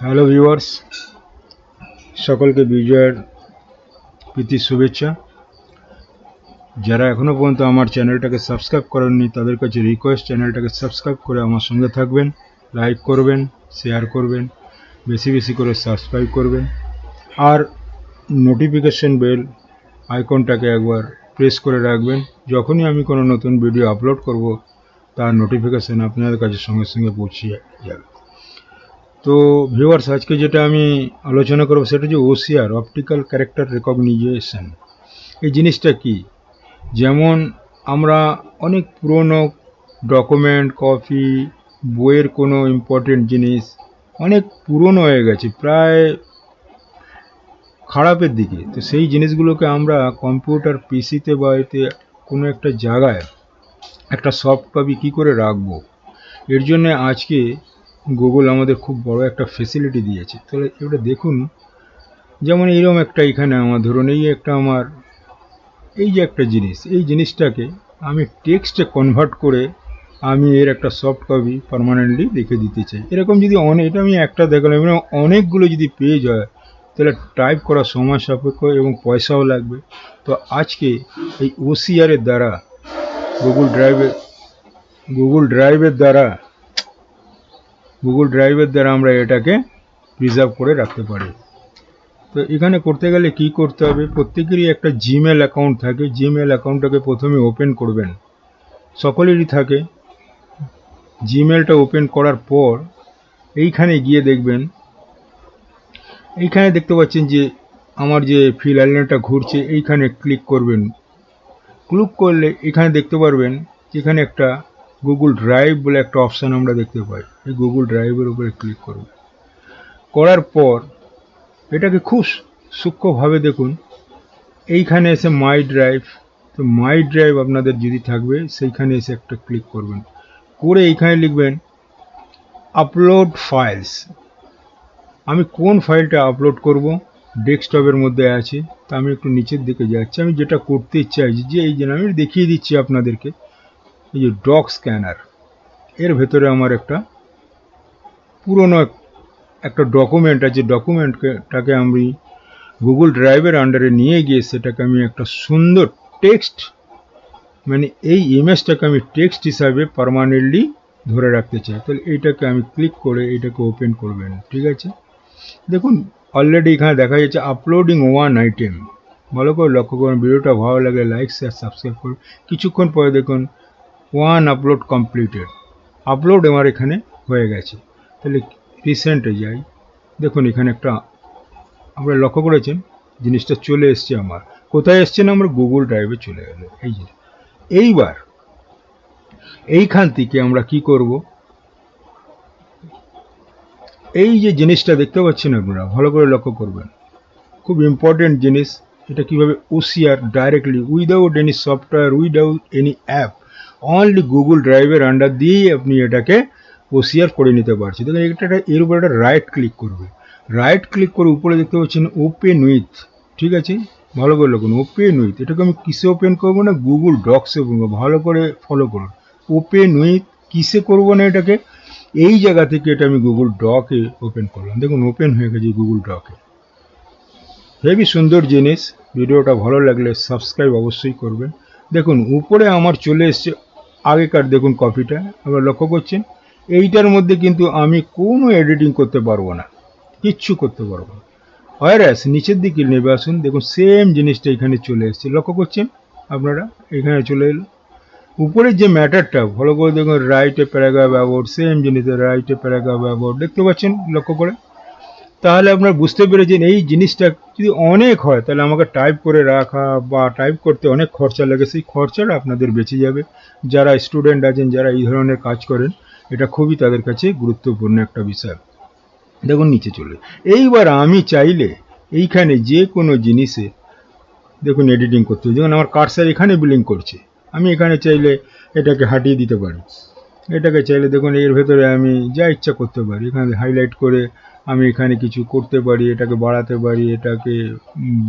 Hello viewers, সকলকে বিজয়ের প্রীতি শুভেচ্ছা। যারা এখনও পর্যন্ত আমার চ্যানেলটাকে সাবস্ক্রাইব করেননি তাদের কাছে রিকোয়েস্ট, চ্যানেলটাকে সাবস্ক্রাইব করে আমার সঙ্গে থাকবেন, লাইক করবেন, শেয়ার করবেন, বেশি বেশি করে সাবস্ক্রাইব করবেন, আর নোটিফিকেশন বেল আইকনটাকে একবার প্রেস করে রাখবেন। যখনই আমি কোনো নতুন ভিডিও আপলোড করব তার নোটিফিকেশান আপনাদের কাছে সঙ্গে সঙ্গে পৌঁছে যাবে। তো ভিউয়ার্স, আজকে যেটা আমি আলোচনা করব সেটা হচ্ছে ওসিআর, অপটিক্যাল ক্যারেক্টার রেকগনিশন। এই জিনিসটা কি? যেমন আমরা অনেক পুরনো ডকুমেন্ট, কপি, বইয়ের কোনো ইম্পর্টেন্ট জিনিস অনেক পুরনো হয়ে গেছে, প্রায় খারাপের দিকে। তো সেই জিনিসগুলোকে আমরা কম্পিউটার, পিসিতে বা এতে কোনো একটা জায়গায় একটা সফট কপি কী করে রাখবো, এর জন্য আজকে গুগল আমাদের খুব বড় একটা ফেসিলিটি দিয়েছে। তাহলে এবারে দেখুন, যেমন এইরকম একটা এখানে আমার ধরুন এই একটা আমার এই যে একটা জিনিস, এই জিনিসটাকে আমি টেক্সটে কনভার্ট করে আমি এর একটা সফট কপি পার্মানেন্টলি রেখে দিতে চাই। এরকম যদি এটা আমি একটা দেখালাম, এবং অনেকগুলো যদি পেজ হয় তাহলে টাইপ করা সময় সাপেক্ষ এবং পয়সাও লাগবে। তো আজকে এই ওসিআরের দ্বারা, গুগল ড্রাইভের গুগল ড্রাইভের দ্বারা আমরা এটাকে প্রিজার্ভ করে রাখতে পারি। তো এখানে করতে গেলে কি করতে হবে, প্রত্যেকেরই একটা জিমেল অ্যাকাউন্ট থাকে। জিমেল অ্যাকাউন্টটাকে প্রথমে ওপেন করবেন, সকলেরই থাকে। জিমেলটা ওপেন করার পর এইখানে গিয়ে দেখবেন, এইখানে দেখতে পাচ্ছেন যে আমার যে ফিল আইল্যান্ডটা ঘুরছে, এইখানে ক্লিক করবেন। ক্লিক করলে এখানে দেখতে পারবেন এখানে একটা গুগল ড্রাইভ বলে একটা অপশান আমরা দেখতে পাই। এই গুগল ড্রাইভের উপরে ক্লিক করবেন। করার পর এটাকে খুব সূক্ষ্মভাবে দেখুন, এইখানে এসে মাই ড্রাইভ। তো মাই ড্রাইভ আপনাদের যদি থাকবে সেইখানে এসে একটা ক্লিক করবেন, করে এইখানে লিখবেন আপলোড ফাইলস। আমি কোন ফাইলটা আপলোড করব, ডেস্কটপের মধ্যে আছে। তা আমি একটু নিচের দিকে যাচ্ছি, আমি যেটা করতে চাইছি যে এই যে আমি দেখিয়ে দিচ্ছি আপনাদেরকে, এই যে ডক স্ক্যানার, এর ভেতরে আমার একটা পুরনো একটা ডকুমেন্ট আছে। ডকুমেন্টটাকে আমি গুগল ড্রাইভের আন্ডারে নিয়ে গিয়ে সেটাকে আমি একটা সুন্দর টেক্সট, মানে এই ইমেজটাকে আমি টেক্সট হিসাবে পার্মানেন্টলি ধরে রাখতে চাই। তাহলে এইটাকে আমি ক্লিক করে এইটাকে ওপেন করবেন। ঠিক আছে, দেখুন অলরেডি এখানে দেখা যাচ্ছে আপলোডিং ওয়ান আইটেম। ভালো করে লক্ষ্য করুন, ভিডিওটা ভালো লাগলে লাইক, শেয়ার, সাবস্ক্রাইব করুন। কিছুক্ষণ পরে দেখুন ওয়ান আপলোড কমপ্লিটেড, আপলোড আমার এখানে হয়ে গেছে। তাহলে রিসেন্টে যাই, দেখুন এখানে একটা আমরা লক্ষ্য করেছেন জিনিসটা চলে এসছে। আমার কোথায় এসছে না, আমার গুগল ড্রাইভে চলে গেল। এই যে এইবার এইখান থেকে আমরা কি করব, এই যে জিনিসটা দেখতে পাচ্ছেন আপনারা ভালো করে লক্ষ্য করবেন, খুব ইম্পর্টেন্ট জিনিস। এটা কিভাবে OCR directly without any software, without any app, only Google ড্রাইভের আন্ডার দিয়েই আপনি এটাকে ওসিআর করে নিতে পারছেন। দেখুন এটা এর উপর একটা রাইট ক্লিক করবে, রাইট ক্লিক করে উপরে দেখতে পাচ্ছেন ওপেন উইথ। ঠিক আছে, ভালো করে লক্ষ্য, ওপেন উইথ। এটাকে আমি কিসে ওপেন করবো না, গুগল ডক্সে ওপেন করবো। ভালো করে ফলো করুন, ওপেন উইথ কিসে করবো না, এটাকে এই জায়গা থেকে এটা আমি গুগল ডকে ওপেন করলাম। দেখুন ওপেন হয়ে গেছে গুগল ডকে। হেবি সুন্দর জিনিস। ভিডিওটা ভালো লাগলে সাবস্ক্রাইব অবশ্যই করবেন। দেখুন উপরে আমার চলে এসছে আগেকার, দেখুন কপিটা আবার লক্ষ্য করছেন। এইটার মধ্যে কিন্তু আমি কোনো এডিটিং করতে পারবো না, কিচ্ছু করতে পারবো না। ওয়ারাস নিচের দিকে নেমে আসুন, দেখুন সেম জিনিসটা এখানে চলে এসছে, লক্ষ্য করছেন আপনারা, এখানে চলে এলো। উপরের যে ম্যাটারটা ভালো করে দেখুন, রাইটে প্যারাগ্রাফ অ্যাবাউট, সেম জিনিসের রাইটে প্যারাগ্রাফ অ্যাবাউট, দেখতে পাচ্ছেন লক্ষ্য করে। তাহলে আপনারা বুঝতে পেরেছেন এই জিনিসটা যদি অনেক হয় তাহলে আমাকে টাইপ করে রাখা বা টাইপ করতে অনেক খরচা লাগে, সেই খরচাটা আপনাদের বেঁচে যাবে। যারা স্টুডেন্ট আছেন, যারা এই ধরনের কাজ করেন, এটা খুবই তাদের কাছে গুরুত্বপূর্ণ একটা বিষয়। দেখুন নিচে চলে, এইবার আমি চাইলে এইখানে যে কোনো জিনিসে দেখুন এডিটিং করতে, যেমন আমার কার্সার এখানে বিলিং করছে, আমি এখানে চাইলে এটাকে হাঁটিয়ে দিতে পারি। এটাকে চাইলে দেখুন এর ভেতরে আমি যা ইচ্ছা করতে পারি, এখানে হাইলাইট করে আমি এখানে কিছু করতে পারি, এটাকে বাড়াতে পারি, এটাকে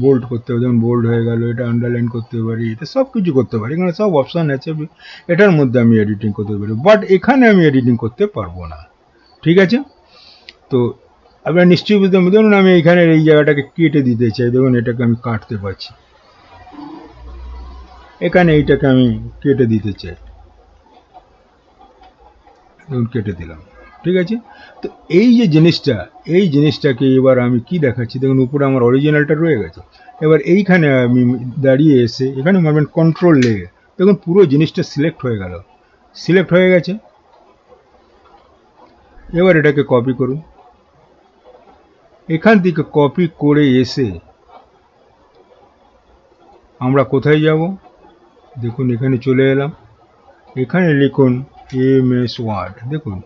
বোল্ড করতে পারি, যেমন বোল্ড হয়ে গেল, এটা আন্ডারলাইন করতে পারি, এটা সব কিছু করতে পারি। এখানে সব অপশান আছে, এটার মধ্যে আমি এডিটিং করতে পারি, বাট এখানে আমি এডিটিং করতে পারবো না। ঠিক আছে, তো আপনারা নিশ্চয়ই বুঝতে পারবেন। ধরুন আমি এখানে এই জায়গাটাকে কেটে দিতে চাই, দেখুন এটাকে আমি কাটতে পারছি, এখানে এইটাকে আমি কেটে দিতে চাই, দেখুন কেটে দিলাম, ঠিক আছে। তো এই যে জিনিসটা, এই জিনিসটাকে এবার আমি কি দেখাচ্ছি, দেখুন উপরে আমার অরিজিনালটা রয়ে গেছে। এবার এইখানে আমি দাঁড়িয়ে এসে এখানে মারবেন কন্ট্রোল লেগে, দেখুন পুরো জিনিসটা সিলেক্ট হয়ে গেল, সিলেক্ট হয়ে গেছে। এবার এটাকে কপি করুন, এখান থেকে কপি করে এসে আমরা কোথায় যাব, দেখুন এখানে চলে এলাম, এখানে লিখুন এমএস ওয়ার্ড, দেখুন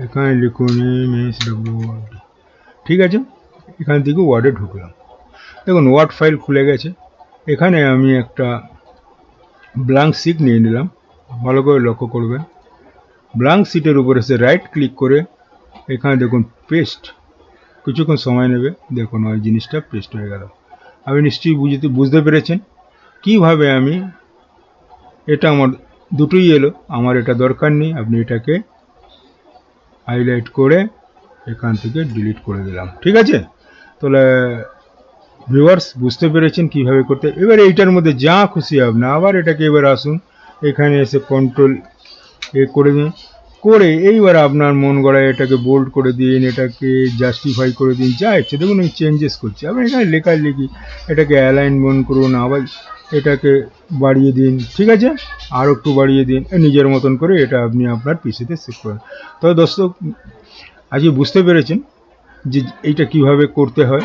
এখানে লিখুন এমএসডব্লিউ ওয়ার্ড, ঠিক আছে। এখান থেকে ওয়ার্ডে ঢুকলাম, দেখুন ওয়ার্ড ফাইল খুলে গেছে। এখানে আমি একটা ব্ল্যাঙ্ক শিট নিয়ে নিলাম, ভালো করে লক্ষ্য করবেন। ব্ল্যাঙ্ক শিটের উপরে এসে রাইট ক্লিক করে এখানে দেখুন পেস্ট, কিছুক্ষণ সময় নেবে, দেখুন ওই জিনিসটা পেস্ট হয়ে গেল। আপনি নিশ্চয়ই বুঝতে পেরেছেন কিভাবে আমি, এটা আমার দুটোই এলো, আমার এটা দরকার নেই, আপনি এটাকে হাইলাইট করে এখান থেকে ডিলিট করে দিলাম, ঠিক আছে। তাহলে ভিউয়ার্স বুঝতে পেরেছেন কিভাবে করতে। এবার এইটার মধ্যে যা খুশি আপনি আবার এটাকে এবার আসুন, এখানে এসে কন্ট্রোল করে দিন, করে এইবার আপনার মন গড়ায় এটাকে বোল্ড করে দিন, এটাকে জাস্টিফাই করে দিন, যা ইচ্ছে। দেখুন আমি চেঞ্জেস করছি, আপনি এখানে লেখালেখি এটাকে অ্যালাইনমেন্ট করুন, আবার এটাকে বাড়িয়ে দিন, ঠিক আছে, আরও একটু বাড়িয়ে দিন, নিজের মতন করে এটা আপনি আপনার পিসিতে সেভ করেন। তবে দর্শক আজকে বুঝতে পেরেছেন যে এইটা কিভাবে করতে হয়।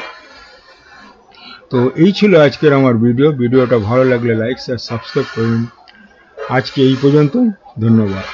তো এই ছিল আজকের আমার ভিডিওটা ভালো লাগলে লাইক শেয়ার সাবস্ক্রাইব করুন। আজকে এই পর্যন্ত, ধন্যবাদ।